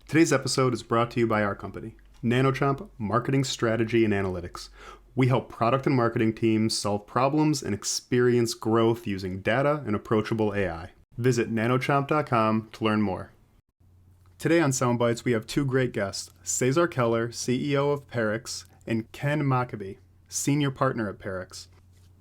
Today's episode is brought to you by our company, NanoChomp Marketing Strategy and Analytics. We help product and marketing teams solve problems and experience growth using data and approachable AI. Visit nanochomp.com to learn more. Today on Soundbites, we have two great guests, Cesar Keller, CEO of Parux, and Ken Mocabee, Senior Partner at Parux.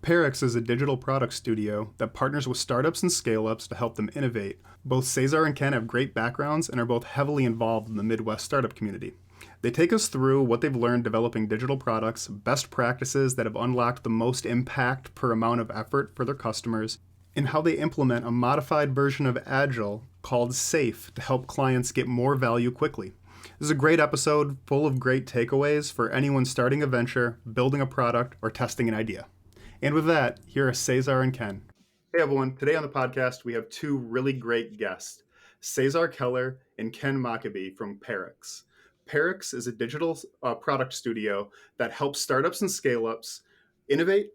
Parux is a digital product studio that partners with startups and scale-ups to help them innovate. Both Cesar and Ken have great backgrounds and are both heavily involved in the Midwest startup community. They take us through what they've learned developing digital products, best practices that have unlocked the most impact per amount of effort for their customers, and how they implement a modified version of Agile called SAFE to help clients get more value quickly. This is a great episode full of great takeaways for anyone starting a venture, building a product, or testing an idea. And with that, here are Cesar and Ken. Hey everyone, today on the podcast we have two really great guests, Cesar Keller and Ken Mocabee from Parux. Parux is a digital product studio that helps startups and scale-ups innovate,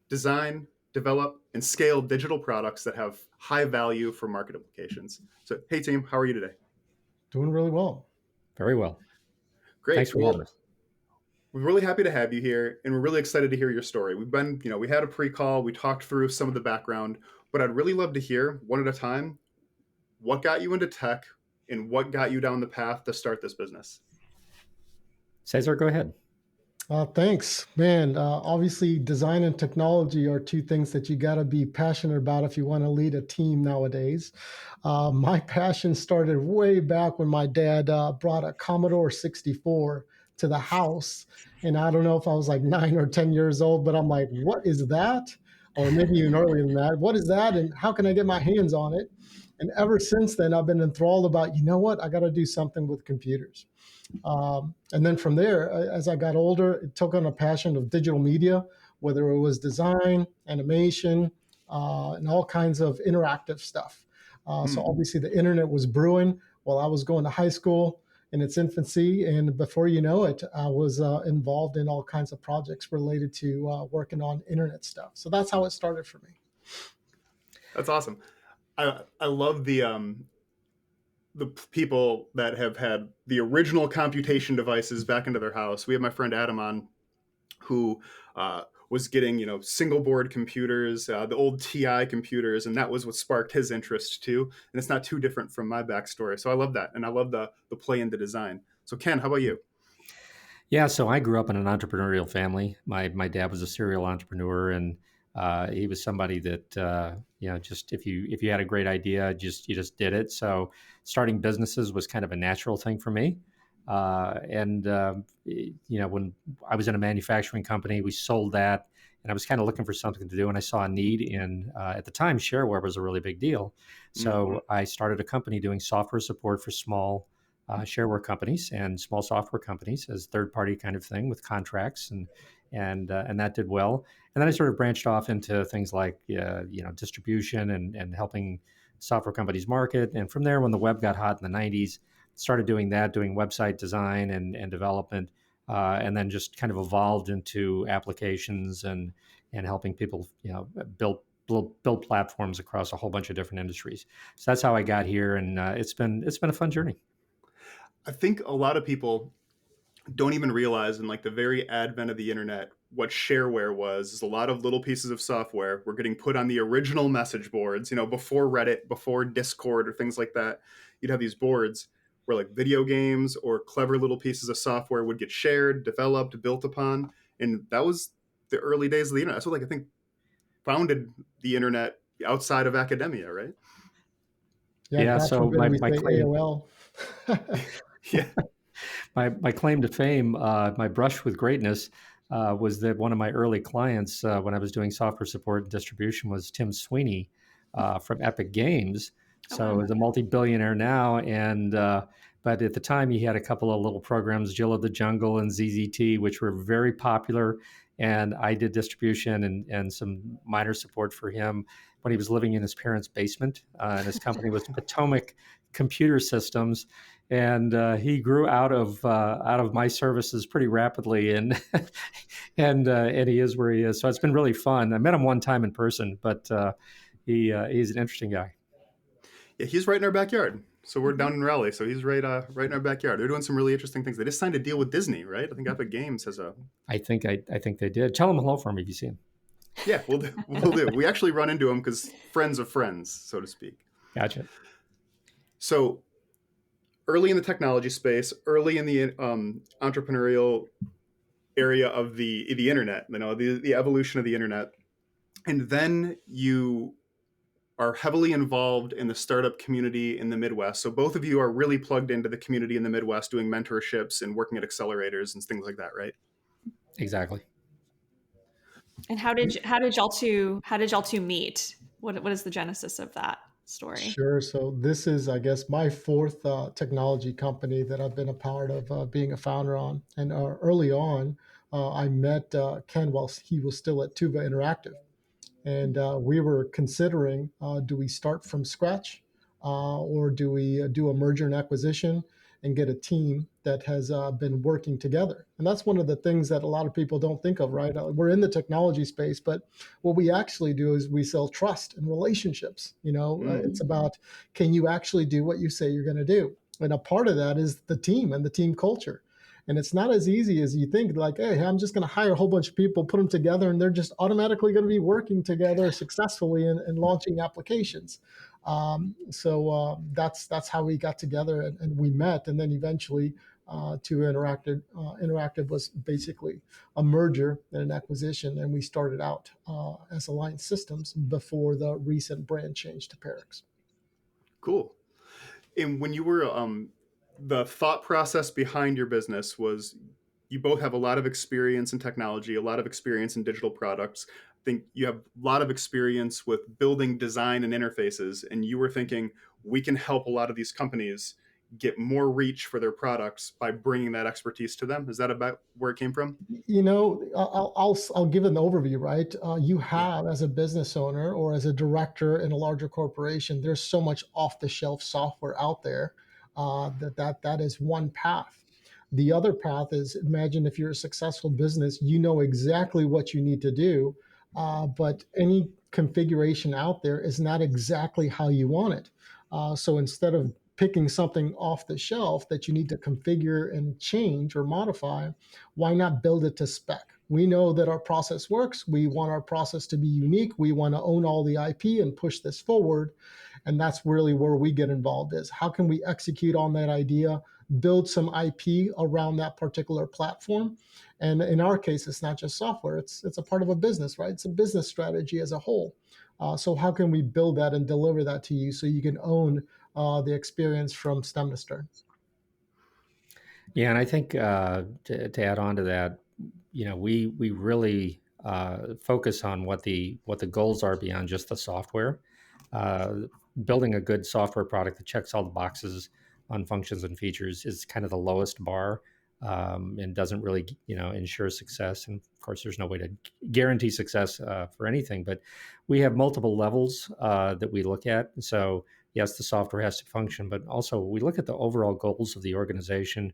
design, develop, and scale digital products that have high value for market applications. So, hey team, how are you today? Doing really well. Very well. Great. Thanks for having us. We're really happy to have you here, and we're really excited to hear your story. We had a pre-call, we talked through some of the background, but I'd really love to hear, one at a time, what got you into tech and what got you down the path to start this business? Cesar, go ahead. Thanks, man. Obviously, design and technology are two things that you got to be passionate about if you want to lead a team nowadays. My passion started way back when my dad brought a Commodore 64 to the house. And I don't know if I was like 9 or 10 years old, but I'm like, what is that? Or maybe even earlier than that. What is that? And how can I get my hands on it? And ever since then, I've been enthralled about, you know what? I got to do something with computers. And then from there, as I got older, it took on a passion of digital media, whether it was design, animation, and all kinds of interactive stuff. So obviously the internet was brewing while I was going to high school in its infancy. And before you know it, I was involved in all kinds of projects related to working on internet stuff. So that's how it started for me. That's awesome. I love the people that have had the original computation devices back into their house. We have my friend Adam on, who was getting single board computers, the old TI computers, and that was what sparked his interest too. And it's not too different from my backstory. So I love that, and I love the play into design. So Ken, how about you? Yeah, so I grew up in an entrepreneurial family. My dad was a serial entrepreneur, and he was somebody that just if you had a great idea, you just did it. So starting businesses was kind of a natural thing for me. When I was in a manufacturing company, we sold that, and I was kind of looking for something to do, and I saw a need in at the time shareware was a really big deal. So I started a company doing software support for small shareware companies and small software companies as third-party kind of thing with contracts, and that did well. And then I sort of branched off into things like distribution and helping software companies market. And from there, when the web got hot in the 90s, started doing website design and development, and then just kind of evolved into applications and helping people build platforms across a whole bunch of different industries. So that's how I got here, and it's been a fun journey. I think a lot of people don't even realize in like the very advent of the internet what shareware was is a lot of little pieces of software were getting put on the original message boards, before Reddit, before Discord or things like that. You'd have these boards where like video games or clever little pieces of software would get shared, developed, built upon. And that was the early days of the internet. That's what I think founded the internet outside of academia, right? Yeah, so my claim, AOL. Yeah. My claim to fame, my brush with greatness, was that one of my early clients when I was doing software support and distribution was Tim Sweeney from Epic Games. So he's a multi-billionaire now, but at the time he had a couple of little programs, Jill of the Jungle and ZZT, which were very popular. And I did distribution and some minor support for him when he was living in his parents' basement. And his company was Potomac Computer Systems. And he grew out of my services pretty rapidly, and and he is where he is. So it's been really fun. I met him one time in person, but he's an interesting guy. Yeah, he's right in our backyard. So we're down in Raleigh, so he's right in our backyard. They're doing some really interesting things. They just signed a deal with Disney, right? I think Epic Games has a. I think they did. Tell them hello for me if you see him. Yeah, we'll do. We'll do. We actually run into him because friends of friends, so to speak. Gotcha. So early in the technology space, early in the entrepreneurial area of the internet, the evolution of the internet, and then you are heavily involved in the startup community in the Midwest. So both of you are really plugged into the community in the Midwest, doing mentorships and working at accelerators and things like that, right? Exactly. And how did y'all two meet? What is the genesis of that story? Sure. So this is, I guess, my fourth technology company that I've been a part of being a founder on. And early on, I met Ken while he was still at Tuva Interactive. And we were considering, do we start from scratch or do we do a merger and acquisition and get a team that has been working together? And that's one of the things that a lot of people don't think of, right? We're in the technology space, but what we actually do is we sell trust and relationships. It's about, can you actually do what you say you're going to do? And a part of that is the team and the team culture. And it's not as easy as you think, like, hey, I'm just going to hire a whole bunch of people, put them together, and they're just automatically going to be working together successfully and launching applications. That's how we got together and we met. And then eventually, to Interactive was basically a merger and an acquisition. And we started out as Alliance Systems before the recent brand change to Parux. Cool. And when you were the thought process behind your business was you both have a lot of experience in technology, a lot of experience in digital products. I think you have a lot of experience with building design and interfaces, and you were thinking we can help a lot of these companies get more reach for their products by bringing that expertise to them. Is that about where it came from? I'll give an overview, right? You Yeah. have, as a business owner or as a director in a larger corporation, there's so much off-the-shelf software out there that is one path. The other path is, imagine if you're a successful business, you know exactly what you need to do, but any configuration out there is not exactly how you want it. So instead of picking something off the shelf that you need to configure and change or modify, why not build it to spec? We know that our process works. We want our process to be unique. We want to own all the IP and push this forward. And that's really where we get involved, is how can we execute on that idea, build some IP around that particular platform. And in our case, it's not just software, it's a part of a business, right? It's a business strategy as a whole. So how can we build that and deliver that to you so you can own the experience from stem to stern? Yeah, and I think to add on to that, we really focus on what the goals are beyond just the software. Uh, Building a good software product that checks all the boxes on functions and features is kind of the lowest bar, and doesn't really ensure success. And of course, there's no way to guarantee success for anything. But we have multiple levels that we look at. So yes, the software has to function, but also we look at the overall goals of the organization.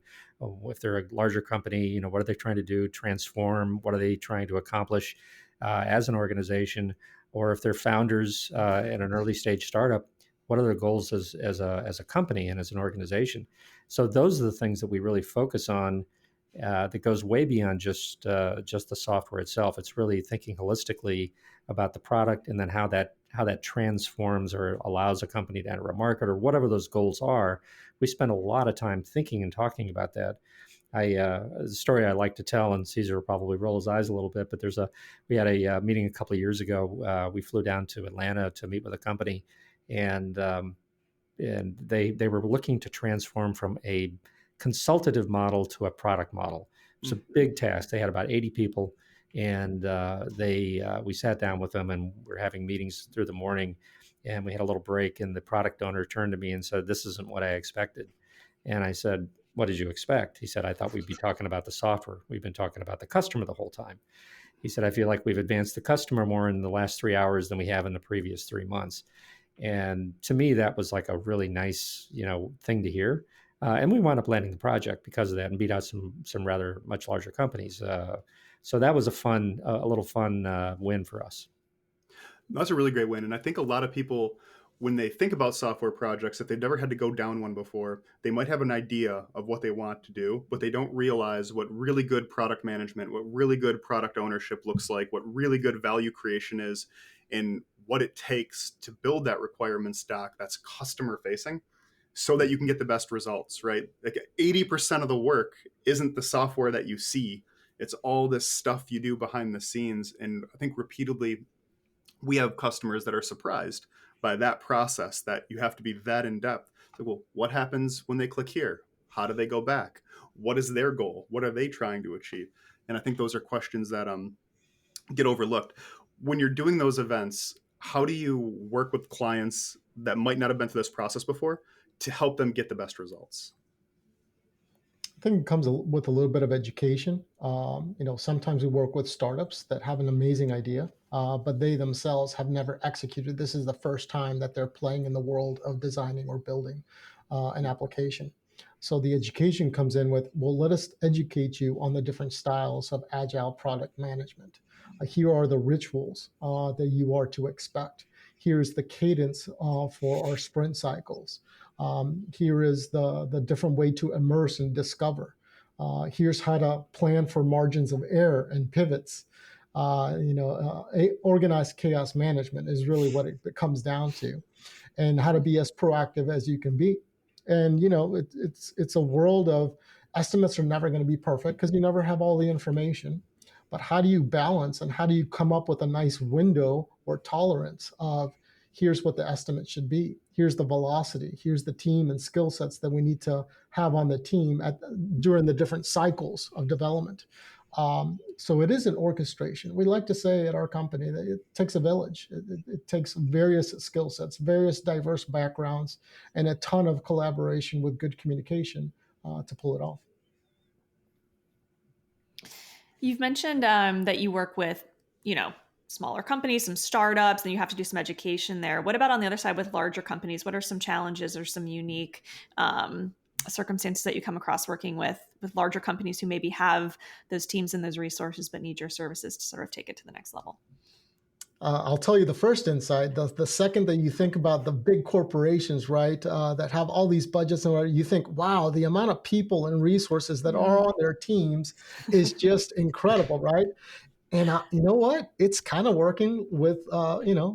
If they're a larger company, what are they trying to do? Transform? What are they trying to accomplish as an organization? Or if they're founders in an early stage startup, what are their goals as a company and as an organization? So those are the things that we really focus on. That goes way beyond just the software itself. It's really thinking holistically about the product and then how that transforms or allows a company to enter a market or whatever those goals are. We spend a lot of time thinking and talking about that. The story I like to tell, and Cesar will probably roll his eyes a little bit, but we had a meeting a couple of years ago. We flew down to Atlanta to meet with a company, and they were looking to transform from a consultative model to a product model. It was a big task. They had about 80 people, and we sat down with them, and we're having meetings through the morning, and we had a little break, and the product owner turned to me and said, "This isn't what I expected." And I said, "What did you expect?" He said, "I thought we'd be talking about the software. We've been talking about the customer the whole time." He said, "I feel like we've advanced the customer more in the last 3 hours than we have in the previous 3 months." And to me, that was like a really nice, thing to hear. And we wound up landing the project because of that and beat out some rather much larger companies. So that was a little fun win for us. That's a really great win. And I think a lot of people, when they think about software projects, if they've never had to go down one before, they might have an idea of what they want to do, but they don't realize what really good product management, what really good product ownership looks like, what really good value creation is, and what it takes to build that requirement stock that's customer facing so that you can get the best results, right? Like 80% of the work isn't the software that you see. It's all this stuff you do behind the scenes. And I think repeatedly we have customers that are surprised by that process, that you have to be that in depth. So, well, what happens when they click here? How do they go back? What is their goal? What are they trying to achieve? And I think those are questions that get overlooked. When you're doing those events, how do you work with clients that might not have been through this process before to help them get the best results? I think it comes with a little bit of education. Sometimes we work with startups that have an amazing idea, but they themselves have never executed. This is the first time that they're playing in the world of designing or building an application. So the education comes in with, well, let us educate you on the different styles of agile product management. Here are the rituals that you are to expect. Here's the cadence for our sprint cycles. Here is the different way to immerse and discover. Here's how to plan for margins of error and pivots. Organized chaos management is really what it comes down to, and how to be as proactive as you can be. And it's a world of estimates are never going to be perfect because you never have all the information. But how do you balance and how do you come up with a nice window or tolerance of here's what the estimate should be, here's the velocity, here's the team and skill sets that we need to have on the team during the different cycles of development. So it is an orchestration. We like to say at our company that it takes a village. It takes various skill sets, various diverse backgrounds, and a ton of collaboration with good communication to pull it off. You've mentioned that you work with, smaller companies, some startups, and you have to do some education there. What about on the other side with larger companies? What are some challenges or some unique circumstances that you come across working with larger companies who maybe have those teams and those resources but need your services to sort of take it to the next level? I'll tell you the first insight. The second that you think about the big corporations, right, that have all these budgets, and you think, wow, the amount of people and resources that are on their teams is just incredible, right? And you know what? It's kind of working with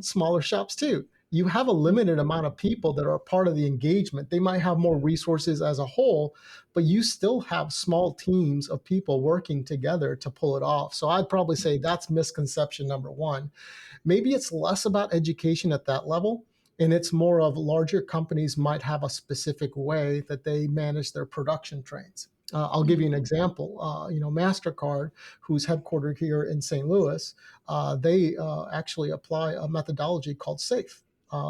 smaller shops too. You have a limited amount of people that are part of the engagement. They might have more resources as a whole, but you still have small teams of people working together to pull it off. So I'd probably say that's misconception number one. Maybe it's less about education at that level, and it's more of larger companies might have a specific way that they manage their production trains. I'll give you an example. MasterCard, who's headquartered here in St. Louis, they actually apply a methodology called SAFe,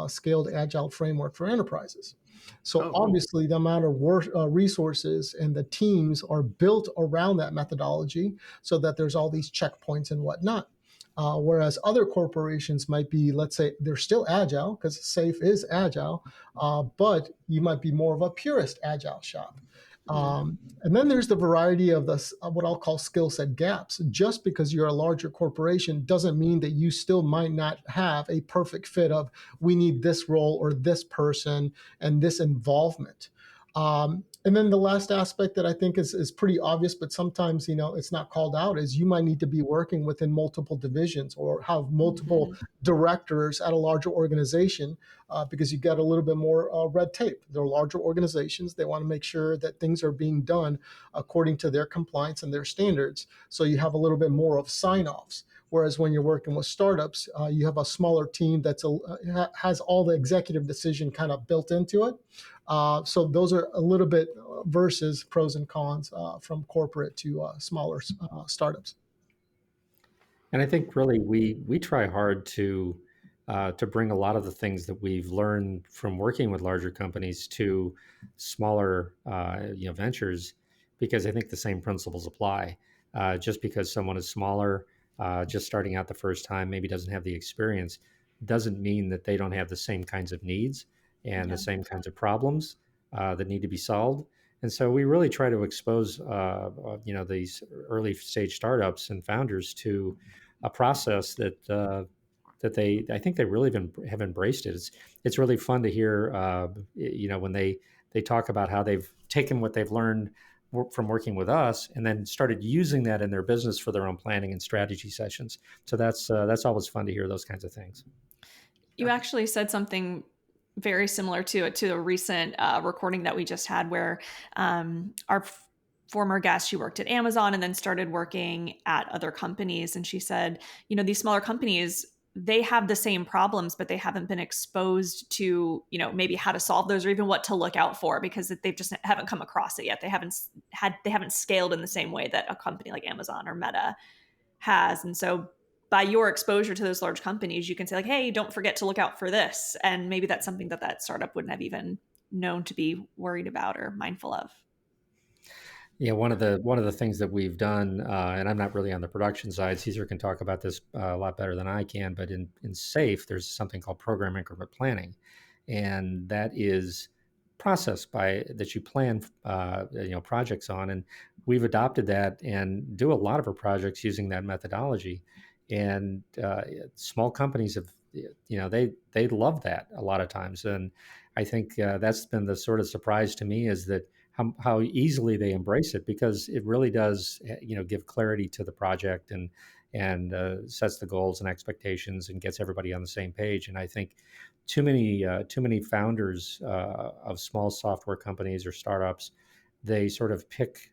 Scaled Agile Framework for Enterprises. So obviously, the amount of resources and the teams are built around that methodology, so that there's all these checkpoints and whatnot. Whereas other corporations might be, let's say, they're still agile because SAFe is agile, but you might be more of a purist agile shop. And then there's the variety of what I'll call skill set gaps. Just because you're a larger corporation doesn't mean that you still might not have a perfect fit of we need this role or this person and this involvement. And then the last aspect that I think is pretty obvious, but sometimes it's not called out, is you might need to be working within multiple divisions or have multiple directors at a larger organization because you get a little bit more red tape. They're larger organizations. They want to make sure that things are being done according to their compliance and their standards. So you have a little bit more of sign-offs. Whereas when you're working with startups, you have a smaller team that's has all the executive decision kind of built into it. So those are a little bit versus pros and cons from corporate to smaller startups. And I think really we try hard to bring a lot of the things that we've learned from working with larger companies to smaller ventures, because I think the same principles apply. Just because someone is smaller, just starting out the first time, maybe doesn't have the experience, doesn't mean that they don't have the same kinds of needs and the same kinds of problems that need to be solved. And so we really try to expose, these early stage startups and founders to a process that that I think they really have embraced it. It's really fun to hear, when they talk about how they've taken what they've learned from working with us and then started using that in their business for their own planning and strategy sessions. So that's always fun to hear those kinds of things. You actually said something very similar to a recent recording that we just had, where our former guest, she worked at Amazon and then started working at other companies, and she said, these smaller companies, they have the same problems, but they haven't been exposed to, maybe how to solve those or even what to look out for, because they've just haven't come across it yet. They haven't scaled in the same way that a company like Amazon or Meta has. And so by your exposure to those large companies, you can say like, hey, don't forget to look out for this. And maybe that's something that startup wouldn't have even known to be worried about or mindful of. Yeah, one of the things that we've done, and I'm not really on the production side. Cesar can talk about this a lot better than I can. But in SAFe, there's something called program increment planning, and that is process that you plan projects on, and we've adopted that and do a lot of our projects using that methodology. And small companies have, they love that a lot of times, and I think that's been the sort of surprise to me, is that how easily they embrace it, because it really does, give clarity to the project and sets the goals and expectations and gets everybody on the same page. And I think too many founders of small software companies or startups, they sort of pick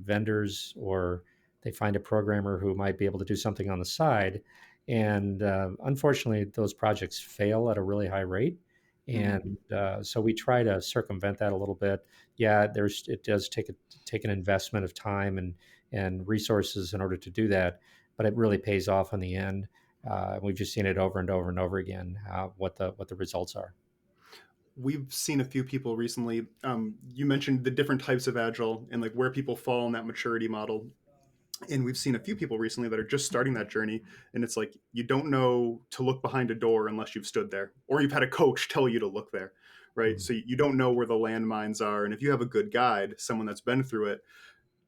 vendors, or they find a programmer who might be able to do something on the side. And unfortunately, those projects fail at a really high rate. And so we try to circumvent that a little bit. Yeah, it does take an investment of time and resources in order to do that, but it really pays off in the end. We've just seen it over and over and over again, what the results are. We've seen a few people recently. You mentioned the different types of Agile and like where people fall in that maturity model. And we've seen a few people recently that are just starting that journey. And it's like, you don't know to look behind a door unless you've stood there, or you've had a coach tell you to look there, right? Mm-hmm. So you don't know where the landmines are. And if you have a good guide, someone that's been through it,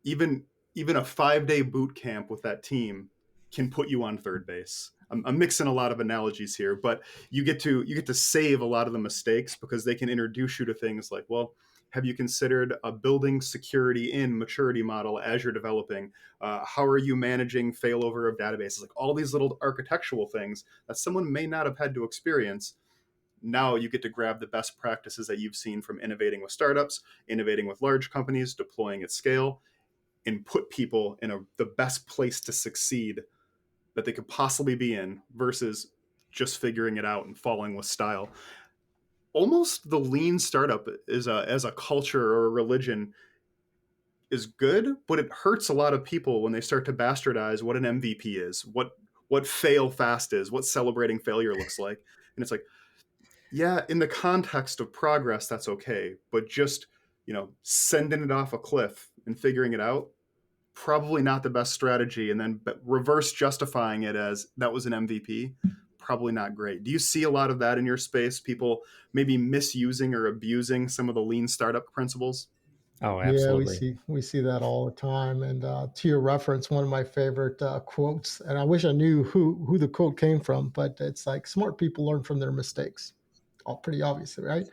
even a 5-day boot camp with that team can put you on third base. I'm mixing a lot of analogies here, but you get to save a lot of the mistakes, because they can introduce you to things like, well, have you considered a building security in maturity model as you're developing? How are you managing failover of databases? Like all these little architectural things that someone may not have had to experience. Now you get to grab the best practices that you've seen from innovating with startups, innovating with large companies, deploying at scale, and put people in the best place to succeed that they could possibly be in, versus just figuring it out and falling with style. Almost the lean startup as a culture or a religion is good, but it hurts a lot of people when they start to bastardize what an MVP is, what fail fast is, what celebrating failure looks like. And it's like, yeah, in the context of progress, that's okay. But just, sending it off a cliff and figuring it out, probably not the best strategy. And then reverse justifying it as that was an MVP, probably not great. Do you see a lot of that in your space? People maybe misusing or abusing some of the lean startup principles? Oh, absolutely. Yeah, we see that all the time. And to your reference, one of my favorite quotes, and I wish I knew who the quote came from, but it's like, smart people learn from their mistakes. All pretty obviously, right?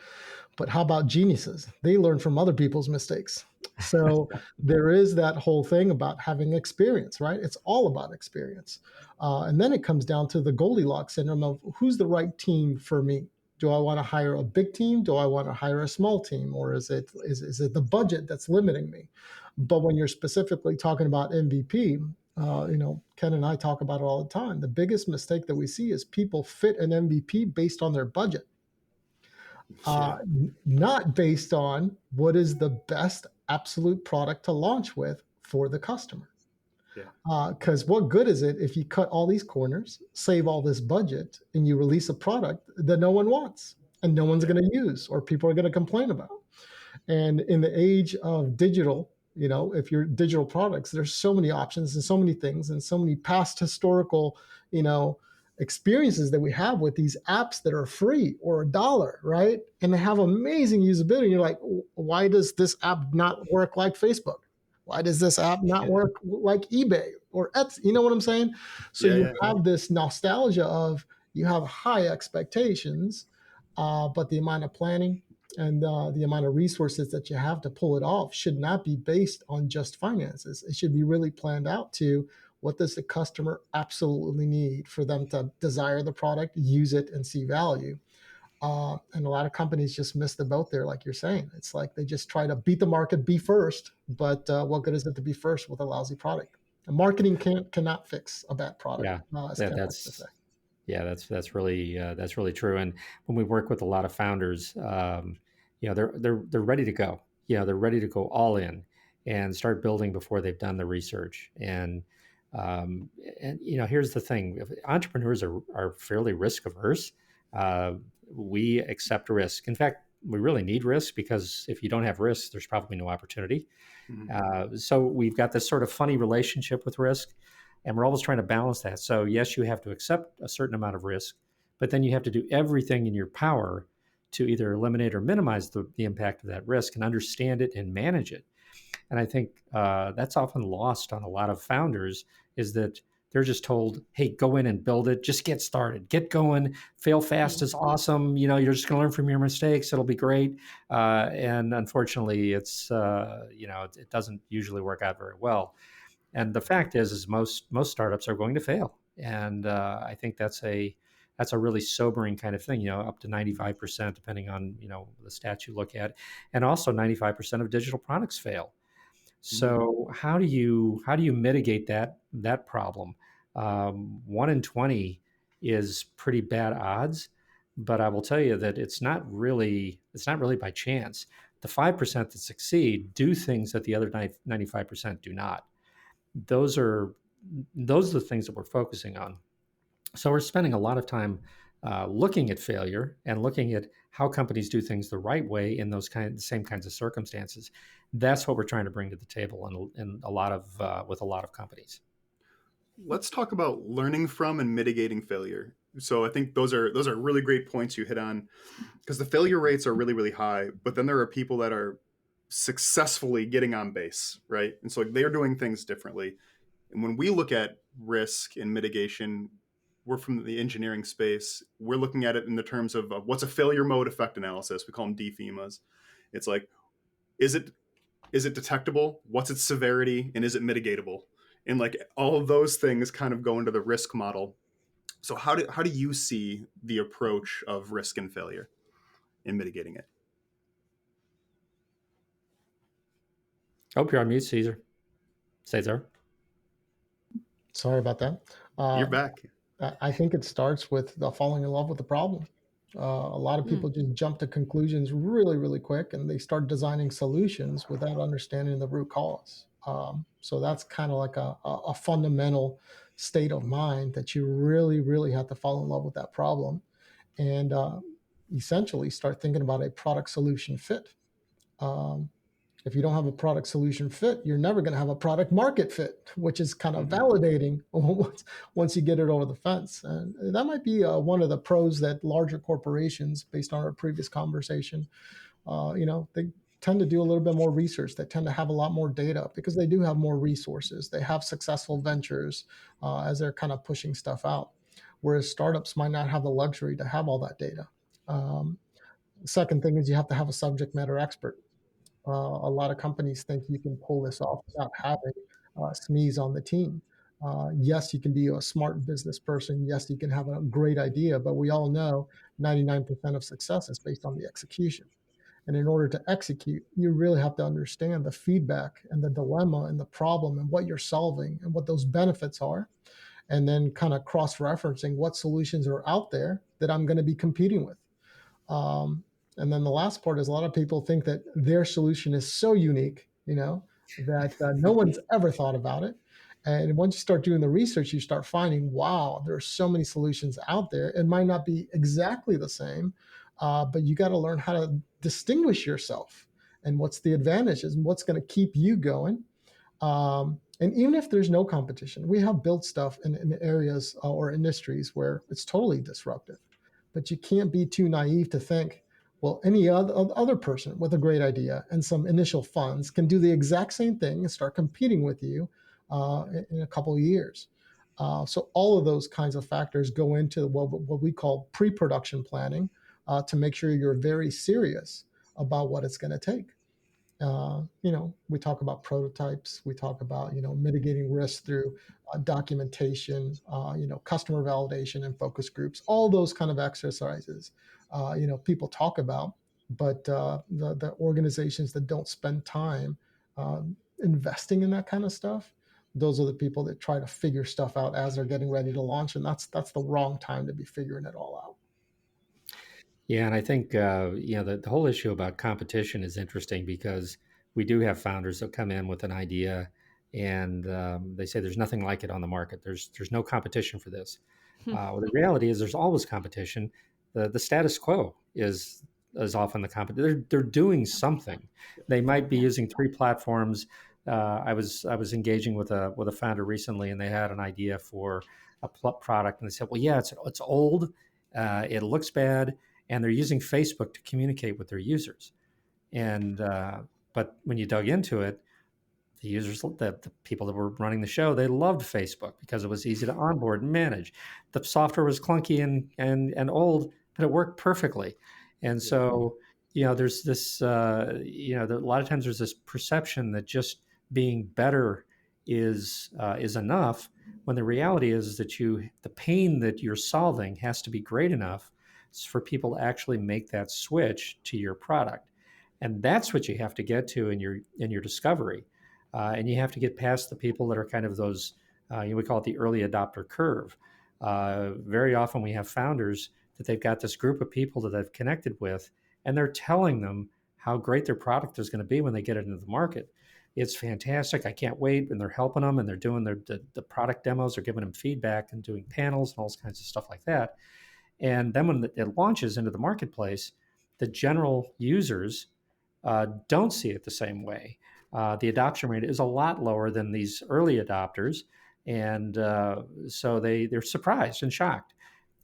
But how about geniuses? They learn from other people's mistakes. So there is that whole thing about having experience, right? It's all about experience. And then it comes down to the Goldilocks syndrome of who's the right team for me. Do I want to hire a big team? Do I want to hire a small team? Or is it the budget that's limiting me? But when you're specifically talking about MVP, Ken and I talk about it all the time. The biggest mistake that we see is people fit an MVP based on their budget. Not based on what is the best absolute product to launch with for the customer. Because what good is it if you cut all these corners, save all this budget, and you release a product that no one wants and no one's going to use, or people are going to complain about? And in the age of digital, if you're digital products, there's so many options and so many things and so many past historical, experiences that we have with these apps that are free or $1, right? And they have amazing usability. And you're like, why does this app not work like Facebook? Why does this app not work like eBay or Etsy? You know what I'm saying? So you have this nostalgia of, you have high expectations, but the amount of planning and the amount of resources that you have to pull it off should not be based on just finances. It should be really planned out to what does the customer absolutely need for them to desire the product, use it, and see value. And a lot of companies just miss the boat there, like you're saying. It's like they just try to beat the market, be first. But what good is it to be first with a lousy product? And marketing cannot fix a bad product, Yeah, as that, Ken likes to say. that's yeah, that's really true. And when we work with a lot of founders, they're ready to go. They're ready to go all in and start building before they've done the research. Um, and here's the thing: entrepreneurs are fairly risk averse. Uh, we accept risk. In fact, we really need risk because if you don't have risk, there's probably no opportunity. So we've got this sort of funny relationship with risk, and we're always trying to balance that. So yes, you have to accept a certain amount of risk, but then you have to do everything in your power to either eliminate or minimize the impact of that risk and understand it and manage it. And I think that's often lost on a lot of founders is that they're just told, hey, go in and build it. Just get started. Get going. Fail fast is awesome. You're just going to learn from your mistakes. It'll be great. And unfortunately, it doesn't usually work out very well. And the fact is most startups are going to fail. And I think that's a really sobering kind of thing, up to 95%, depending on, the stats you look at. And also 95% of digital products fail. So how do you mitigate that problem? 1 in 20 is pretty bad odds, but I will tell you that it's not really by chance. The 5% that succeed do things that the other 95% do not. Those are the things that we're focusing on. So we're spending a lot of time looking at failure and looking at how companies do things the right way in the same kinds of circumstances. That's what we're trying to bring to the table in a lot of with a lot of companies. Let's talk about learning from and mitigating failure. So I think those are really great points you hit on, because the failure rates are really, really high, but then there are people that are successfully getting on base, right? And so they're doing things differently. And when we look at risk and mitigation, we're from the engineering space. We're looking at it in the terms of what's a failure mode effect analysis. We call them DFEMAs. It's like, is it detectable? What's its severity? And is it mitigatable? And like all of those things kind of go into the risk model. So how do you see the approach of risk and failure in mitigating it? Hope you're on mute, Cesar. Sorry about that. You're back. I think it starts with falling in love with the problem. A lot of people just jump to conclusions really, really quick, and they start designing solutions without understanding the root cause. So that's kind of like a fundamental state of mind that you really, really have to fall in love with that problem and essentially start thinking about a product solution fit. Um, if you don't have a product solution fit, you're never going to have a product market fit, which is kind of validating once you get it over the fence. And that might be one of the pros that larger corporations, based on our previous conversation, they tend to do a little bit more research. They tend to have a lot more data because they do have more resources. They have successful ventures as they're kind of pushing stuff out, whereas startups might not have the luxury to have all that data. The second thing is you have to have a subject matter expert. A lot of companies think you can pull this off without having SMEs on the team. Yes, you can be a smart business person. Yes, you can have a great idea, but we all know 99% of success is based on the execution. And in order to execute, you really have to understand the feedback and the dilemma and the problem and what you're solving and what those benefits are. And then kind of cross referencing what solutions are out there that I'm going to be competing with. Um, and then the last part is a lot of people think that their solution is so unique, that no one's ever thought about it. And once you start doing the research, you start finding, wow, there are so many solutions out there. It might not be exactly the same, but you got to learn how to distinguish yourself and what's the advantages and what's going to keep you going. And even if there's no competition, we have built stuff in areas or industries where it's totally disruptive. But you can't be too naive to think, well, any other person with a great idea and some initial funds can do the exact same thing and start competing with you in a couple of years. So all of those kinds of factors go into what we call pre-production planning to make sure you're very serious about what it's going to take. We talk about prototypes. We talk about, mitigating risk through documentation, customer validation and focus groups, all those kind of exercises, people talk about, but the organizations that don't spend time investing in that kind of stuff, those are the people that try to figure stuff out as they're getting ready to launch. And that's the wrong time to be figuring it all out. Yeah, and I think the whole issue about competition is interesting because we do have founders that come in with an idea, and they say there's nothing like it on the market. There's no competition for this. Well, the reality is there's always competition. The status quo is often the competition. They're doing something. They might be using three platforms. I was engaging with a founder recently, and they had an idea for a product, and they said, "Well, yeah, it's old. It looks bad." And they're using Facebook to communicate with their users. And but when you dug into it, the users, the people that were running the show, they loved Facebook because it was easy to onboard and manage. The software was clunky and old, but it worked perfectly. And so, there's this, a lot of times there's this perception that just being better is enough. When the reality is that the pain that you're solving has to be great enough for people to actually make that switch to your product. And that's what you have to get to in your discovery. And you have to get past the people that are kind of those, we call it the early adopter curve. Very often we have founders that they've got this group of people that they've connected with, and they're telling them how great their product is going to be when they get it into the market. It's fantastic. I can't wait. And they're helping them, and they're doing the product demos. They're giving them feedback and doing panels and all kinds of stuff like that. And then when it launches into the marketplace, the general users don't see it the same way. The adoption rate is a lot lower than these early adopters. And so they're surprised and shocked.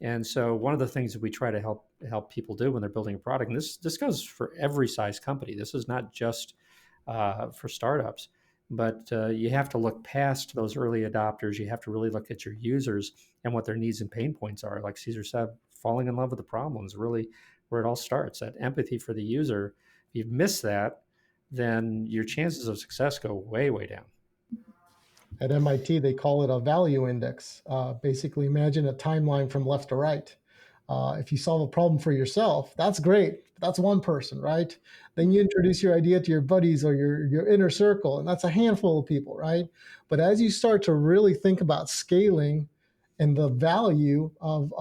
And so one of the things that we try to help people do when they're building a product, and this goes for every size company. This is not just for startups, but you have to look past those early adopters. You have to really look at your users and what their needs and pain points are. Like Cesar said, falling in love with the problem is really where it all starts. That empathy for the user. If you miss that, then your chances of success go way, way down. At MIT, they call it a value index. Basically, imagine a timeline from left to right. If you solve a problem for yourself, that's great. That's one person, right? Then you introduce your idea to your buddies or your inner circle, and that's a handful of people, right? But as you start to really think about scaling and the value of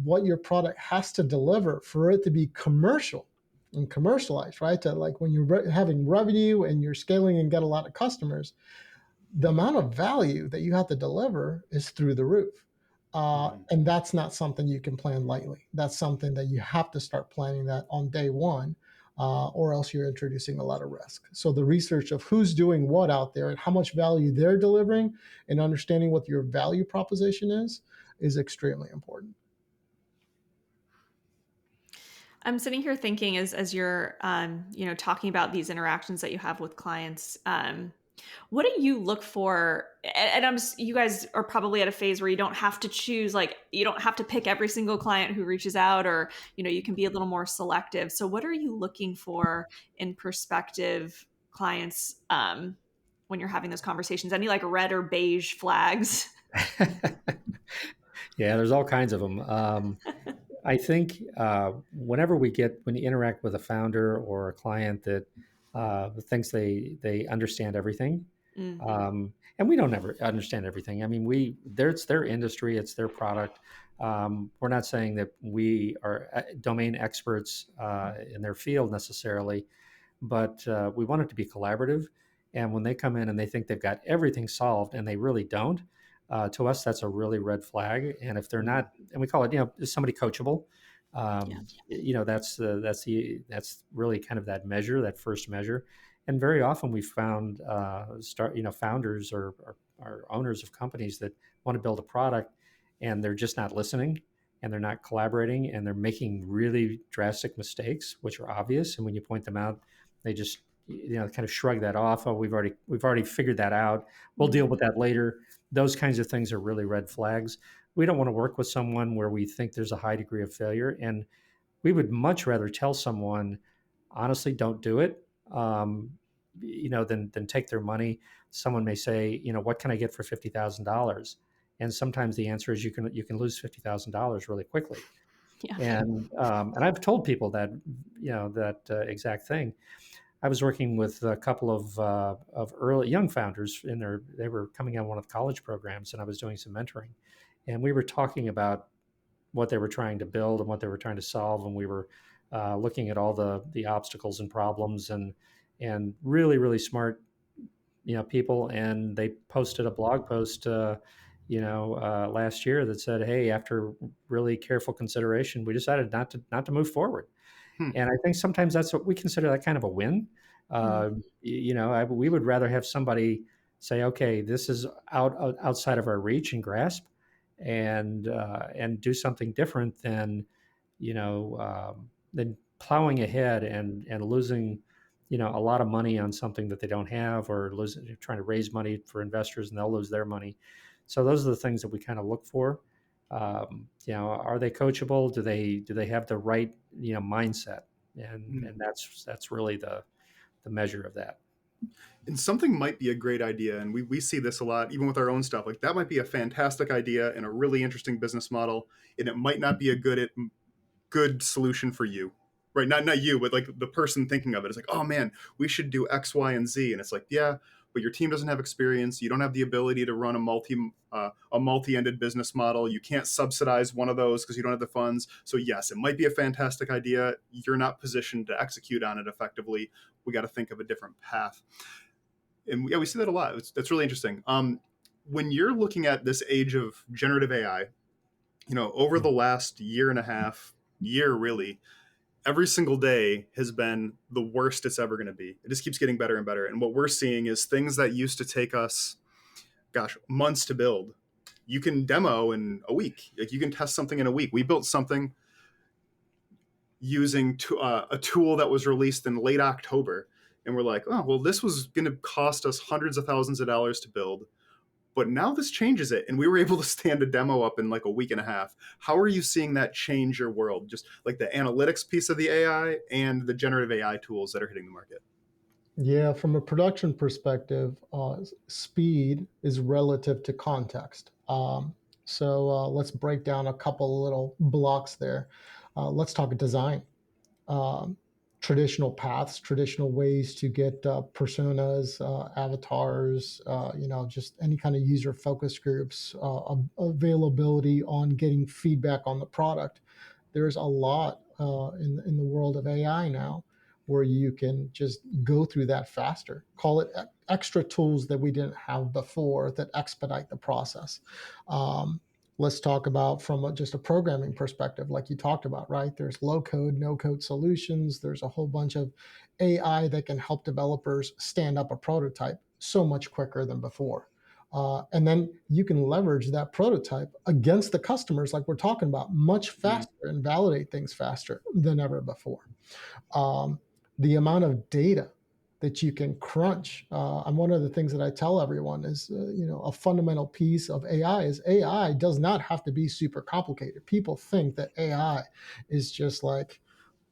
what your product has to deliver for it to be commercial and commercialized, right? Like when you're having revenue and you're scaling and get a lot of customers, the amount of value that you have to deliver is through the roof. And that's not something you can plan lightly. That's something that you have to start planning that on day one, or else you're introducing a lot of risk. So the research of who's doing what out there and how much value they're delivering and understanding what your value proposition is extremely important. I'm sitting here thinking as you're, talking about these interactions that you have with clients. What do you look for? And you guys are probably at a phase where you don't have to choose, like you don't have to pick every single client who reaches out, or, you can be a little more selective. So what are you looking for in prospective clients when you're having those conversations? Any like red or beige flags? Yeah, there's all kinds of them. I think when you interact with a founder or a client that thinks they understand everything, and we don't ever understand everything. I mean, it's their industry, it's their product. We're not saying that we are domain experts in their field necessarily, but we want it to be collaborative. And when they come in and they think they've got everything solved and they really don't, to us, that's a really red flag. And if they're not, and we call it, is somebody coachable? That's really kind of that measure, that first measure. And very often we found founders or owners of companies that want to build a product and they're just not listening and they're not collaborating and they're making really drastic mistakes, which are obvious. And when you point them out, they just kind of shrug that off. Oh, we've already figured that out. We'll deal with that later. those kinds of things are really red flags. We don't want to work with someone where we think there's a high degree of failure. And we would much rather tell someone, honestly, don't do it, than take their money. Someone may say, what can I get for $50,000? And sometimes the answer is you can lose $50,000 really quickly. Yeah. And I've told people that exact thing. I was working with a couple of early young founders they were coming out of one of the college programs, and I was doing some mentoring, and we were talking about what they were trying to build and what they were trying to solve, and we were looking at all the obstacles and problems, and really really smart people, and they posted a blog post last year that said, hey, after really careful consideration, we decided not to move forward. Hmm. And I think sometimes that's what we consider that kind of a win. We would rather have somebody say, okay, this is outside of our reach and grasp, and do something different than plowing ahead and losing a lot of money on something that they don't have, or trying to raise money for investors and they'll lose their money. So those are the things that we kind of look for. Are they coachable? Do they have the right mindset? And that's really the measure of that. And something might be a great idea, and we see this a lot even with our own stuff. Like, that might be a fantastic idea and a really interesting business model, and it might not be a good solution for you, right? Not you, but like the person thinking of it. It's like, oh man, we should do X, Y, and Z, and it's like, yeah, but your team doesn't have experience. You don't have the ability to run a multi-ended business model. You can't subsidize one of those because you don't have the funds. So yes, it might be a fantastic idea. You're not positioned to execute on it effectively. We got to think of a different path. And yeah, we see that a lot. That's really interesting. When you're looking at this age of generative AI, over the last year and a half, really, every single day has been the worst it's ever going to be. It just keeps getting better and better. And what we're seeing is things that used to take us, months to build, you can demo in a week. Like, you can test something in a week. We built something using a tool that was released in late October. And we're like, oh, well, this was going to cost us hundreds of thousands of dollars to build. But now this changes it. And we were able to stand a demo up in like a week and a half. How are you seeing that change your world? Just like the analytics piece of the AI and the generative AI tools that are hitting the market. Yeah, from a production perspective, speed is relative to context. So let's break down a couple little blocks there. Let's talk design. Um, Traditional paths, traditional ways to get personas, avatars, just any kind of user focus groups, availability on getting feedback on the product. There's a lot in the world of AI now where you can just go through that faster. Call it extra tools that we didn't have before that expedite the process. Let's talk about from just a programming perspective, like you talked about, right? There's low code, no code solutions. There's a whole bunch of AI that can help developers stand up a prototype so much quicker than before. And then you can leverage that prototype against the customers, like we're talking about, much faster and validate things faster than ever before. The amount of data that you can crunch. And one of the things that I tell everyone is, a fundamental piece of AI is AI does not have to be super complicated. People think that AI is just like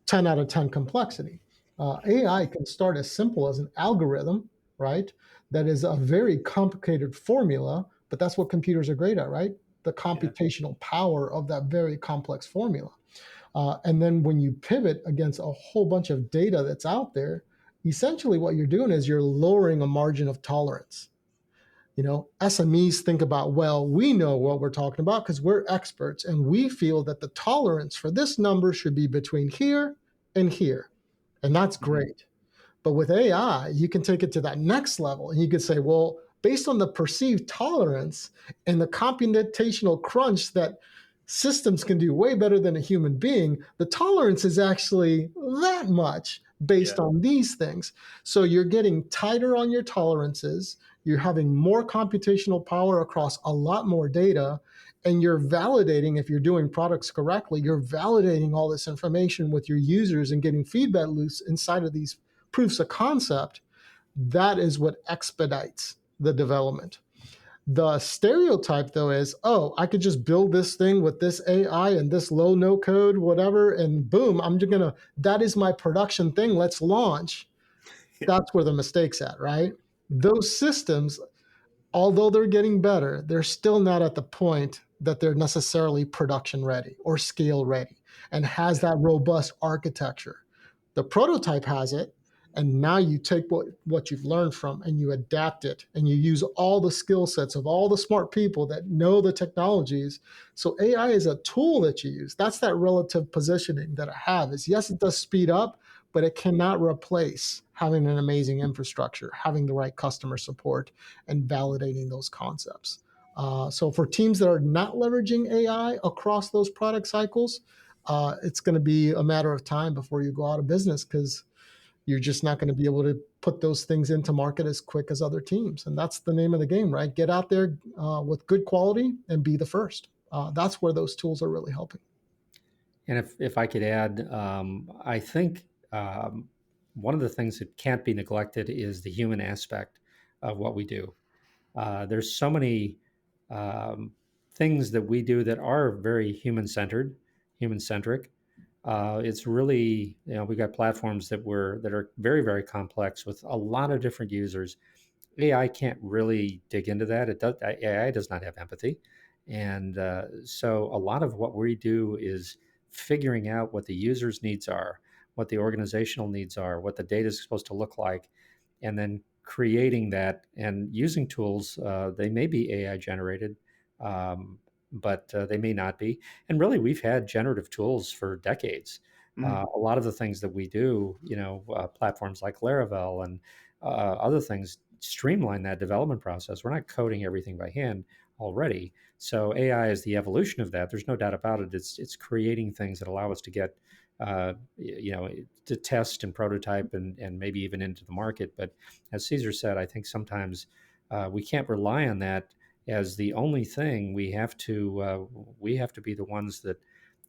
10 out of 10 complexity. AI can start as simple as an algorithm, right? That is a very complicated formula, but that's what computers are great at, right? The computational power of that very complex formula. And then when you pivot against a whole bunch of data that's out there, essentially what you're doing is you're lowering a margin of tolerance. SMEs think about, well, we know what we're talking about because we're experts, and we feel that the tolerance for this number should be between here and here. And that's great. But with AI, you can take it to that next level, and you could say, well, based on the perceived tolerance and the computational crunch that systems can do way better than a human being, the tolerance is actually that much based on these things. So you're getting tighter on your tolerances, you're having more computational power across a lot more data, and you're validating, if you're doing products correctly, you're validating all this information with your users and getting feedback loops inside of these proofs of concept. That is what expedites the development. The stereotype, though, is, oh, I could just build this thing with this AI and this low no code, whatever, and boom, I'm just gonna, that is my production thing. Let's launch. That's where the mistake's at, right? Those systems, although they're getting better, they're still not at the point that they're necessarily production ready or scale ready and has that robust architecture. The prototype has it, and now you take what you've learned from and you adapt it and you use all the skill sets of all the smart people that know the technologies. So AI is a tool that you use. That's that relative positioning that I have is, yes, it does speed up, but it cannot replace having an amazing infrastructure, having the right customer support, and validating those concepts. So for teams that are not leveraging AI across those product cycles, it's going to be a matter of time before you go out of business because you're just not going to be able to put those things into market as quick as other teams. And that's the name of the game, right? Get out there with good quality and be the first. That's where those tools are really helping. And if I could add, I think one of the things that can't be neglected is the human aspect of what we do. There's so many things that we do that are very human-centered, human-centric. It's really, we got platforms that are very, very complex with a lot of different users. AI can't really dig into that. AI does not have empathy, and so a lot of what we do is figuring out what the user's needs are, what the organizational needs are, what the data is supposed to look like, and then creating that and using tools. They may be AI generated, but they may not be. And really, we've had generative tools for decades. A lot of the things that we do, platforms like Laravel and other things streamline that development process. We're not coding everything by hand already. So AI is the evolution of that. There's no doubt about it. It's creating things that allow us to get, to test and prototype and maybe even into the market. But as Cesar said, I think sometimes we can't rely on that as the only thing. We have to be the ones that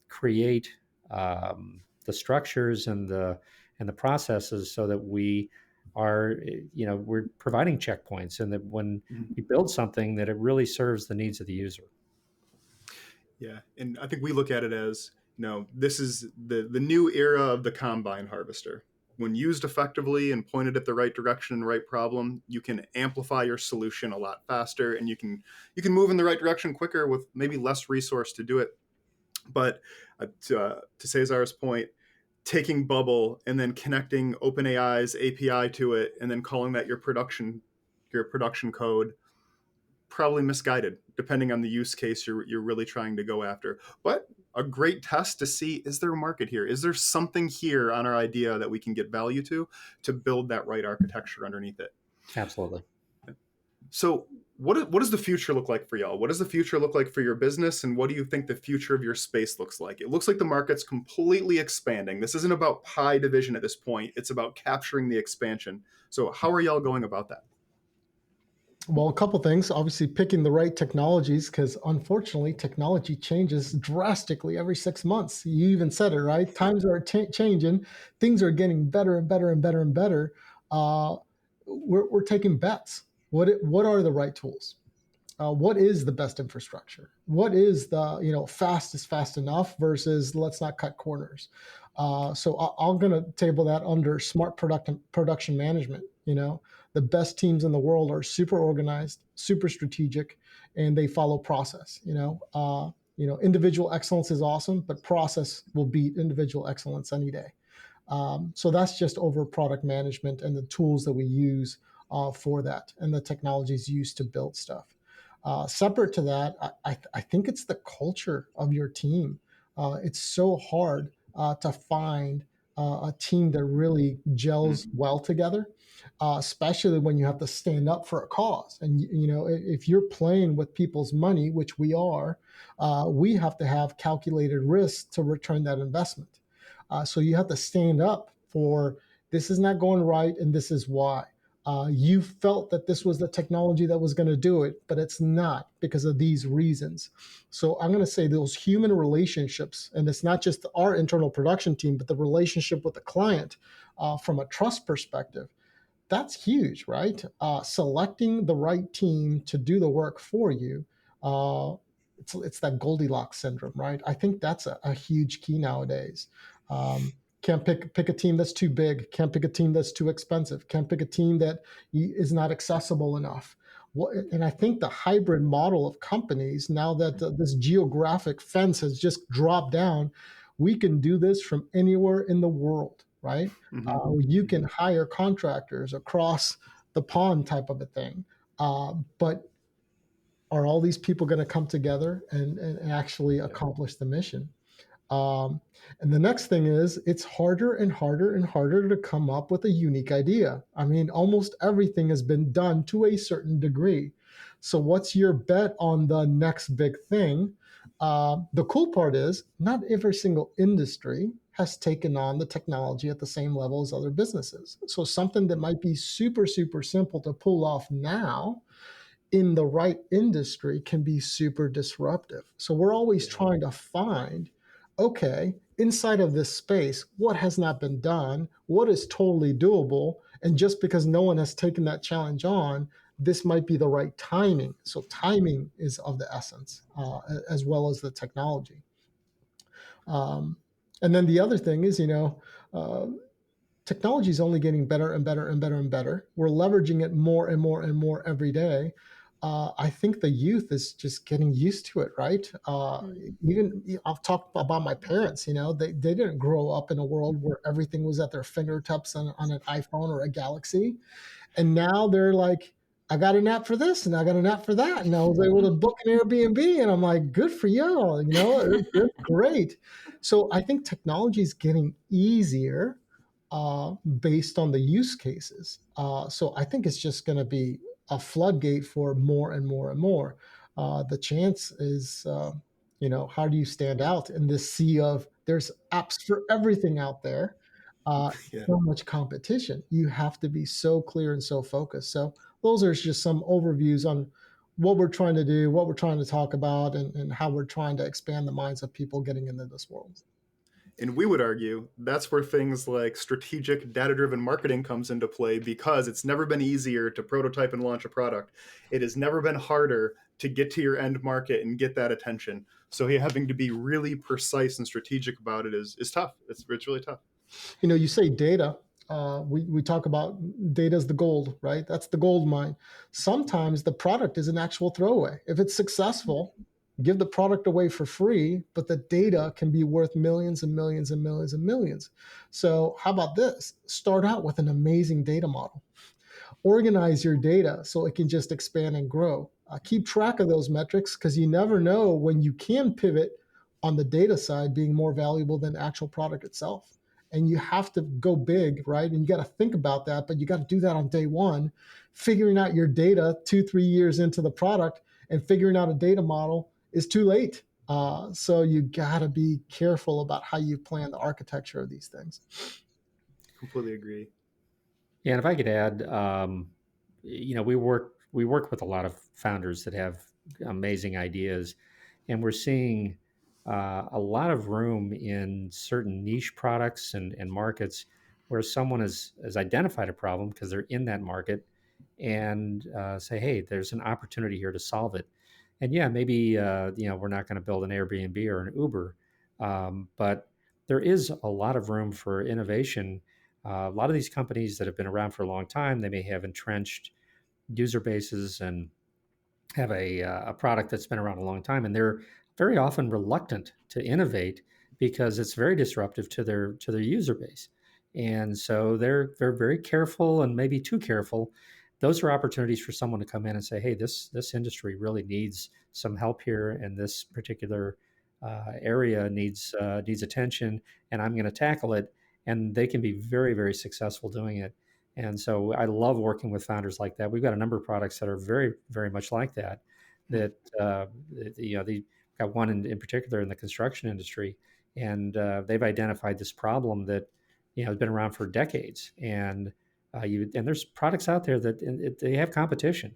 create the structures and the processes so that we are, we're providing checkpoints, and that when we build something, that it really serves the needs of the user. Yeah, and I think we look at it as, this is the new era of the combine harvester. When used effectively and pointed at the right direction and right problem, you can amplify your solution a lot faster, and you can move in the right direction quicker with maybe less resource to do it. But to Cesar's point, taking Bubble and then connecting OpenAI's API to it and then calling that your production code, probably misguided, depending on the use case you're really trying to go after. But a great test to see, is there a market here? Is there something here on our idea that we can get value to build that right architecture underneath it? Absolutely. So what does the future look like for y'all? What does the future look like for your business? And what do you think the future of your space looks like? It looks like the market's completely expanding. This isn't about pie division at this point. It's about capturing the expansion. So how are y'all going about that? Well, a couple things. Obviously, picking the right technologies, because unfortunately, technology changes drastically every 6 months. You even said it, right? Times are changing. Things are getting better and better and better and better. We're taking bets. What are the right tools? What is the best infrastructure? What is the fast is fast enough versus let's not cut corners? So I'm going to table that under smart production management. The best teams in the world are super organized, super strategic, and they follow process. Individual excellence is awesome, but process will beat individual excellence any day. So that's just over product management and the tools that we use for that and the technologies used to build stuff. Separate to that, I think it's the culture of your team. It's so hard to find a team that really gels well together, especially when you have to stand up for a cause. And if you're playing with people's money, which we are, we have to have calculated risks to return that investment. So you have to stand up for this is not going right, and this is why. You felt that this was the technology that was going to do it, but it's not because of these reasons. So I'm going to say those human relationships, and it's not just our internal production team, but the relationship with the client from a trust perspective. that's huge, right? Selecting the right team to do the work for you. Uh, it's that Goldilocks syndrome, right? I think that's a huge key nowadays. Um, can't pick a team that's too big. Can't pick a team that's too expensive. Can't pick a team that is not accessible enough. And I think the hybrid model of companies, now that this geographic fence has just dropped down, we can do this from anywhere in the world, right? You can hire contractors across the pond, type of a thing. But are all these people going to come together and actually accomplish the mission? Um, and the next thing is, it's harder and harder and harder to come up with a unique idea. I mean, almost everything has been done to a certain degree. So, what's your bet on the next big thing? The cool part is, not every single industry has taken on the technology at the same level as other businesses. So, something that might be super, super simple to pull off now in the right industry can be super disruptive. So we're always trying to find, okay, inside of this space, what has not been done? What is totally doable? And just because no one has taken that challenge on, this might be the right timing. So timing is of the essence, as well as the technology. Um, and then the other thing is, uh, technology is only getting better and better and better and better. We're leveraging it more and more and more every day. I think the youth is just getting used to it, right? Even I've talked about my parents. They didn't grow up in a world where everything was at their fingertips on an iPhone or a Galaxy. And now they're like, I got an app for this and I got an app for that. And I was able to book an Airbnb. And I'm like, good for y'all. It's great. So I think technology is getting easier based on the use cases. So I think it's just going to be a floodgate for more and more and more. The chance is, how do you stand out in this sea of there's apps for everything out there? So much competition. You have to be so clear and so focused. So those are just some overviews on what we're trying to do, what we're trying to talk about, and how we're trying to expand the minds of people getting into this world. And we would argue that's where things like strategic data-driven marketing comes into play, because it's never been easier to prototype and launch a product. It has never been harder to get to your end market and get that attention. So having to be really precise and strategic about it is tough. It's really tough. You say data. We talk about data as the gold, right? That's the gold mine. Sometimes the product is an actual throwaway. If it's successful, give the product away for free, but the data can be worth millions and millions and millions and millions. So how about this? Start out with an amazing data model. Organize your data so it can just expand and grow. Keep track of those metrics, because you never know when you can pivot on the data side being more valuable than the actual product itself. And you have to go big, right? And you got to think about that, but you got to do that on day one. Figuring out your data 2-3 years into the product and figuring out a data model is too late. So you got to be careful about how you plan the architecture of these things. Completely agree. Yeah, and if I could add, we work with a lot of founders that have amazing ideas, and we're seeing a lot of room in certain niche products and markets where someone has identified a problem because they're in that market, and say, hey, there's an opportunity here to solve it. And yeah, maybe we're not going to build an Airbnb or an Uber, but there is a lot of room for innovation. A lot of these companies that have been around for a long time, they may have entrenched user bases and have a product that's been around a long time, and they're very often reluctant to innovate because it's very disruptive to their user base, and so they're very careful, and maybe too careful. Those are opportunities for someone to come in and say, hey, this industry really needs some help here, and this particular area needs attention, and I'm going to tackle it. And they can be very, very successful doing it. And so I love working with founders like that. We've got a number of products that are very, very much like that. They got one in particular in the construction industry, and they've identified this problem that has been around for decades. And there's products out there that they have competition,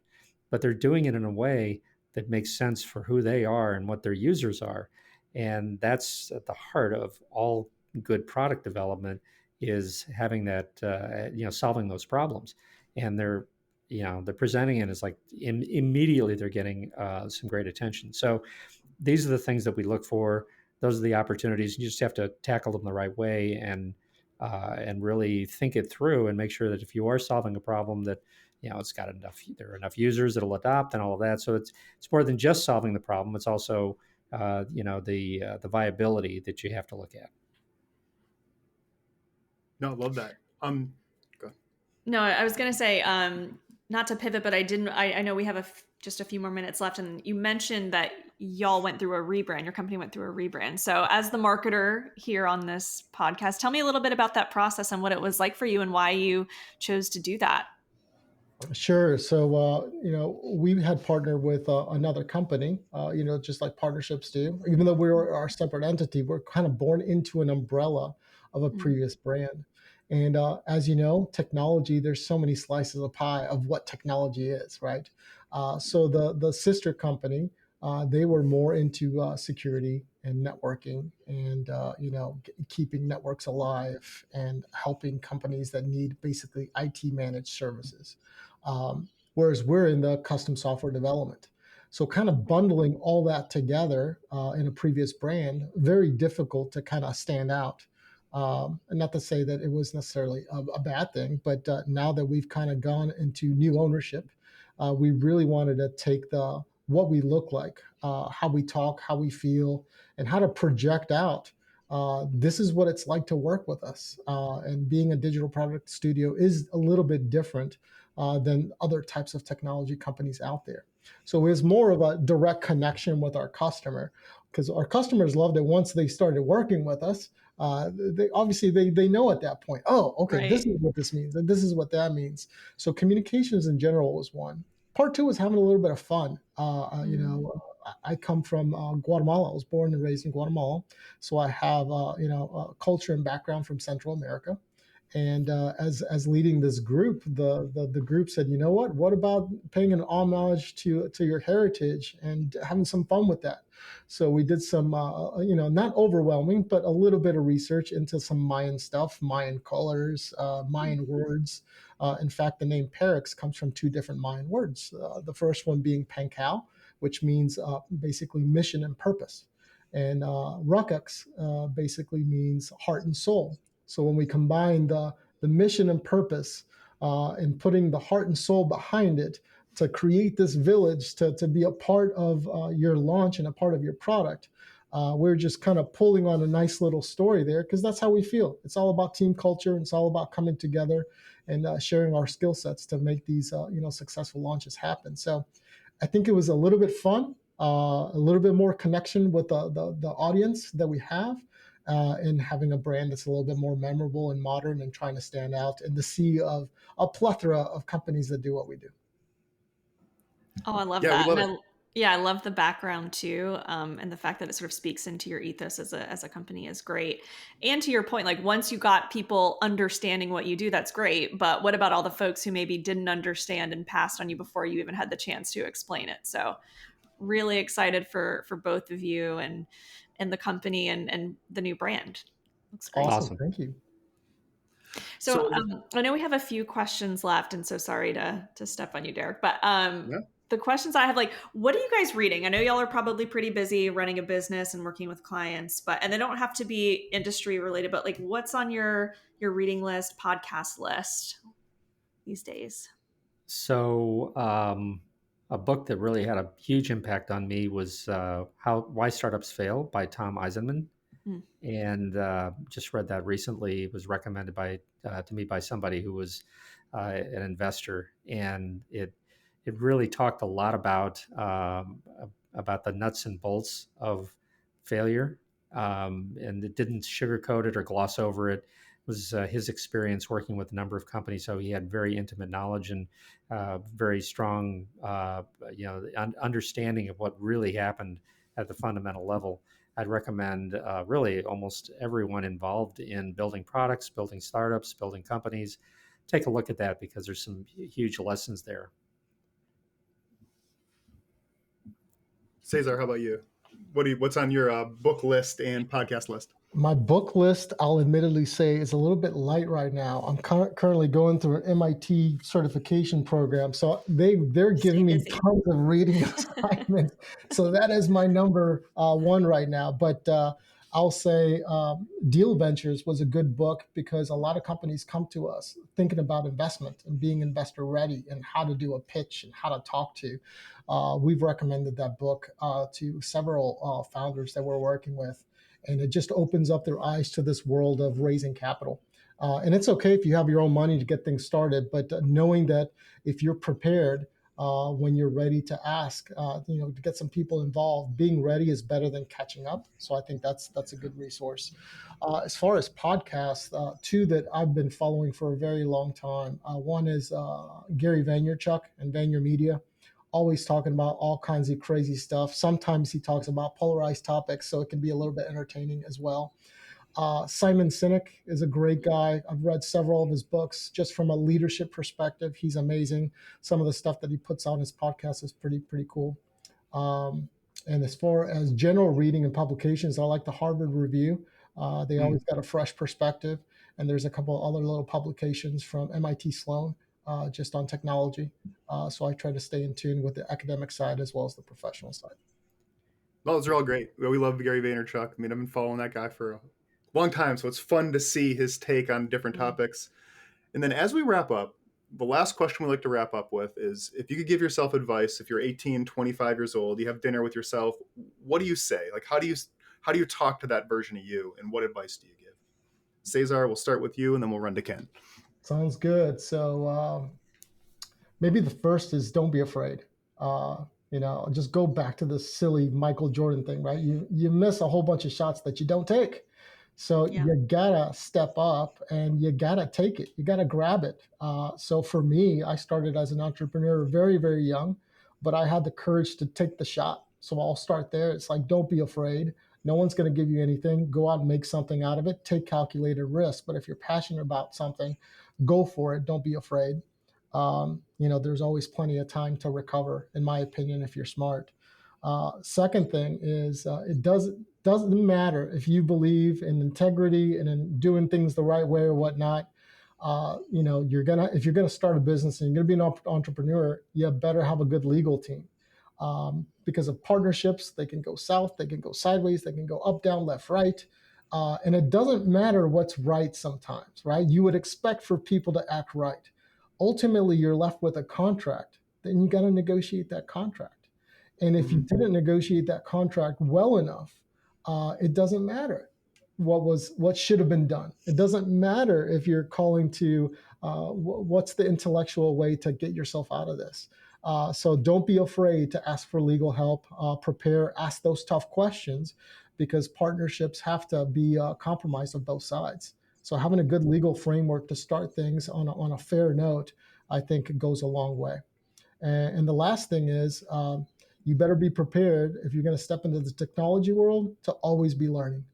but they're doing it in a way that makes sense for who they are and what their users are. And that's at the heart of all good product development, is having that, solving those problems. and they're presenting it as like immediately they're getting some great attention. So these are the things that we look for. Those are the opportunities. You just have to tackle them the right way and really think it through and make sure that if you are solving a problem that it's got enough, there are enough users that'll adopt and all of that. So it's more than just solving the problem. It's also the viability that you have to look at. No, I love that. Go. No, I was going to say, not to pivot, but I know we have just a few more minutes left. And you mentioned that y'all went through a rebrand, your company went through a rebrand. So as the marketer here on this podcast, tell me a little bit about that process and what it was like for you and why you chose to do that. Sure. So, we had partnered with another company, just like partnerships do. Even though we were our separate entity, we're kind of born into an umbrella of a previous brand. And as you know, technology, there's so many slices of pie of what technology is, right? So the sister company, they were more into security and networking and, keeping networks alive and helping companies that need basically IT managed services. Whereas we're in the custom software development. So, kind of bundling all that together in a previous brand, very difficult to kind of stand out. And not to say that it was necessarily a bad thing, but now that we've kind of gone into new ownership, we really wanted to take the what we look like, how we talk, how we feel, and how to project out. This is what it's like to work with us. And being a digital product studio is a little bit different than other types of technology companies out there. So it's more of a direct connection with our customer because our customers loved it once they started working with us. They know at that point, oh, okay, Right. this is what this means, and this is what that means. So communications in general was one. Part two was having a little bit of fun. I come from Guatemala. I was born and raised in Guatemala, so I have a culture and background from Central America. And as leading this group, the group said, you know what? What about paying an homage to your heritage and having some fun with that? So we did some, not overwhelming, but a little bit of research into some Mayan stuff, Mayan colors, Mayan words. In fact, the name Parux comes from two different Mayan words. The first one being Pankau, which means basically mission and purpose. And Rukux basically means heart and soul. So when we combine the mission and purpose and putting the heart and soul behind it to create this village to be a part of your launch and a part of your product, we're just kind of pulling on a nice little story there because that's how we feel. It's all about team culture. And it's all about coming together and sharing our skill sets to make these successful launches happen. So I think it was a little bit fun, a little bit more connection with the audience that we have, and having a brand that's a little bit more memorable and modern and trying to stand out in the sea of a plethora of companies that do what we do. Oh, I love Yeah, we that. love And it. I love the background too. And the fact that it sort of speaks into your ethos as a company is great. And to your point, like once you got people understanding what you do, that's great. But what about all the folks who maybe didn't understand and passed on you before you even had the chance to explain it? So really excited for both of you and the company and the new brand. Looks great. Awesome. Awesome. Thank you. So So I know we have a few questions left, and so sorry to step on you, Derek. But yeah. the questions I have, like, what are you guys reading? I know y'all are probably pretty busy running a business and working with clients, and they don't have to be industry related. But like, what's on your reading list, podcast list these days? So, a book that really had a huge impact on me was Why Startups Fail by Tom Eisenman, Hmm. and just read that recently. It was recommended to me by somebody who was an investor, and it really talked a lot about the nuts and bolts of failure, and it didn't sugarcoat it or gloss over it. It was his experience working with a number of companies, so he had very intimate knowledge and very strong, understanding of what really happened at the fundamental level. I'd recommend really almost everyone involved in building products, building startups, building companies, take a look at that because there's some huge lessons there. Cesar, how about you? What's on your book list and podcast list? My book list, I'll admittedly say, is a little bit light right now. I'm currently going through an MIT certification program, so they're Stay giving me busy. tons of reading assignments. So that is my number one right now. But I'll say Deal Ventures was a good book because a lot of companies come to us thinking about investment and being investor ready and how to do a pitch and how to talk to. We've recommended that book to several founders that we're working with, and it just opens up their eyes to this world of raising capital. And it's okay if you have your own money to get things started, but knowing that if you're prepared when you're ready to ask, to get some people involved, being ready is better than catching up. So I think that's a good resource. As far as podcasts, two that I've been following for a very long time. One is Gary Vaynerchuk and Vayner Media, always talking about all kinds of crazy stuff. Sometimes he talks about polarized topics, so it can be a little bit entertaining as well. Simon Sinek is a great guy. I've read several of his books just from a leadership perspective. He's amazing. Some of the stuff that he puts on his podcast is pretty cool. Um, and as far as general reading and publications, I like the Harvard Review. They Mm. always got a fresh perspective. And there's a couple other little publications from MIT Sloan just on technology. So I try to stay in tune with the academic side as well as the professional side. Well, those are all great. We love Gary Vaynerchuk. I mean, I've been following that guy for a long time, so it's fun to see his take on different topics. And then as we wrap up, the last question we like to wrap up with is, if you could give yourself advice, if you're 18, 25 years old, you have dinner with yourself, what do you say? Like, how do you talk to that version of you, and what advice do you give? Cesar, we'll start with you and then we'll run to Ken. Sounds good. So maybe the first is don't be afraid. Just go back to the silly Michael Jordan thing, right? You miss a whole bunch of shots that you don't take. So Yeah. you gotta step up and you gotta take it. You gotta grab it. So for me, I started as an entrepreneur very, very young, but I had the courage to take the shot. So I'll start there. It's like, don't be afraid. No one's going to give you anything. Go out and make something out of it. Take calculated risk. But if you're passionate about something, go for it. Don't be afraid. There's always plenty of time to recover, in my opinion, if you're smart. Second thing is it doesn't matter if you believe in integrity and in doing things the right way or whatnot. If you're gonna start a business and you're gonna be an entrepreneur, you better have a good legal team. Because of partnerships, they can go south, they can go sideways, they can go up, down, left, right. And it doesn't matter what's right sometimes, right? You would expect for people to act right. Ultimately, you're left with a contract. Then you got to negotiate that contract. And if you didn't negotiate that contract well enough, it doesn't matter what should have been done. It doesn't matter if you're calling to what's the intellectual way to get yourself out of this. So don't be afraid to ask for legal help. Prepare, ask those tough questions, because partnerships have to be compromised on both sides. So having a good legal framework to start things on a fair note, I think it goes a long way. And the last thing is, you better be prepared if you're going to step into the technology world to always be learning,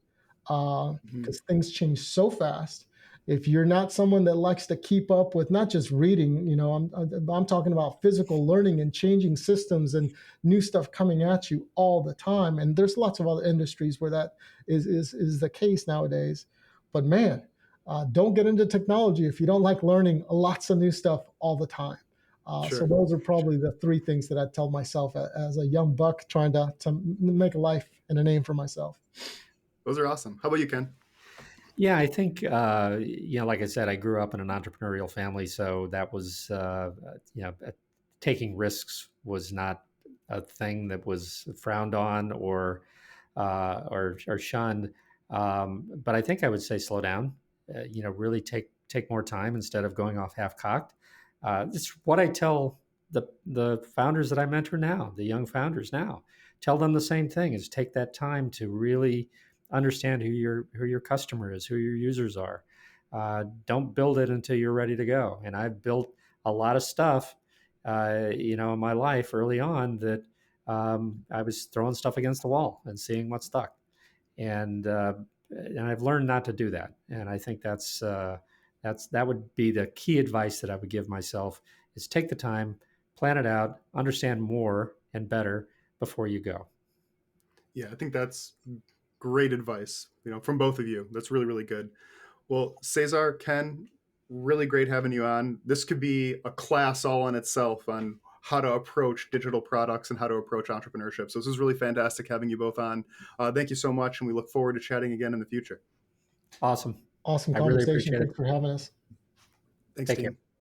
because things change so fast. If you're not someone that likes to keep up with not just reading, I'm talking about physical learning and changing systems and new stuff coming at you all the time. And there's lots of other industries where that is the case nowadays. But man, don't get into technology if you don't like learning lots of new stuff all the time. Sure. So those are probably the three things that I tell myself as a young buck trying to make a life and a name for myself. Those are awesome. How about you, Ken? Yeah, I think, like I said, I grew up in an entrepreneurial family. So that was, taking risks was not a thing that was frowned on or shunned. But I think I would say slow down, really take more time instead of going off half cocked. It's what I tell the founders that I mentor now, the young founders now. Tell them the same thing: is take that time to really understand who your customer is, who your users are. Don't build it until you're ready to go. And I've built a lot of stuff, in my life early on that I was throwing stuff against the wall and seeing what stuck. And I've learned not to do that. And I think that would be the key advice that I would give myself: is take the time, plan it out, understand more and better before you go. Yeah, I think that's great advice, from both of you. That's really, really good. Well, Cesar, Ken, really great having you on. This could be a class all in itself on how to approach digital products and how to approach entrepreneurship. So this is really fantastic having you both on. Thank you so much, and we look forward to chatting again in the future. Awesome. Awesome I really conversation. appreciate it. Thanks for having us. Thanks, Take team. care.